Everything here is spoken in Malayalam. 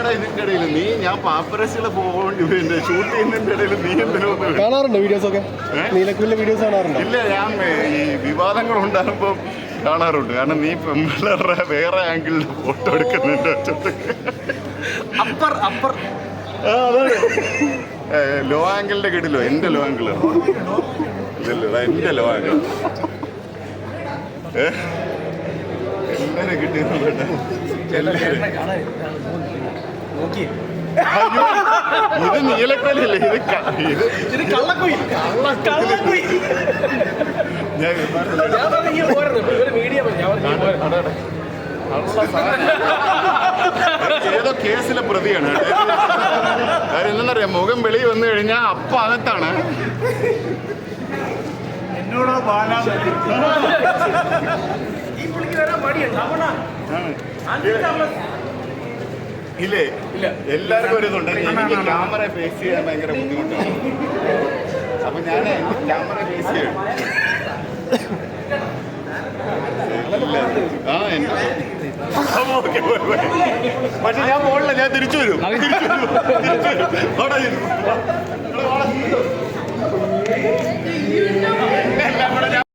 എന്തിനാടാ ഇതിന്റെ ഇടയിൽ നീ ഞാൻ പാപ്പരസികളെ പോകേണ്ടി ഷൂട്ട് ചെയ്യുന്നതിന്റെ ഇടയിൽ നീ എന്തിനോ കാണാറുണ്ടോ വീഡിയോസ് ഒക്കെ? നീലക്കുയിലെ വീഡിയോസ് കാണാറുണ്ടോ? ഇല്ല, ഞാൻ ഈ വിവാദങ്ങൾ ഉണ്ടാകുമ്പോൾ കാണാറുണ്ട്. കാരണം നീ പെമ്പിള്ളേരുടെ വേറെ ആംഗിളിൽ ഫോട്ടോ എടുക്കുന്നുണ്ട്. അതാണ് ലോ ആംഗിളിന്റെ കിടിലോ. എന്റെ ലോ ആംഗിള് ഇല്ലല്ലോ, എന്റെ ലോ ആംഗിൾ എല്ലാരും കിട്ടിയെന്നുണ്ട്. ഇത് നീലക്കോലല്ലേ, ഇത് കള്ളക്കുയി. ഏതോ കേസിലെ പ്രതിയാണ്. കാര്യം എന്താണെന്നറിയാം, മുഖം വെളിയിൽ വന്നു കഴിഞ്ഞാൽ അപ്പം അകത്താണ്. എന്നോടോ ഇല്ലേ, എല്ലാവർക്കും ഒരു ഇതുണ്ട്. എനിക്ക് ക്യാമറ ഫേസ് ചെയ്യാൻ ഭയങ്കര ബുദ്ധിമുട്ടാണ്. അപ്പൊ ഞാൻ ക്യാമറ ഫേസ് ചെയ്യണം. പക്ഷെ ഞാൻ പോണില്ല, ഞാൻ തിരിച്ചു വരും.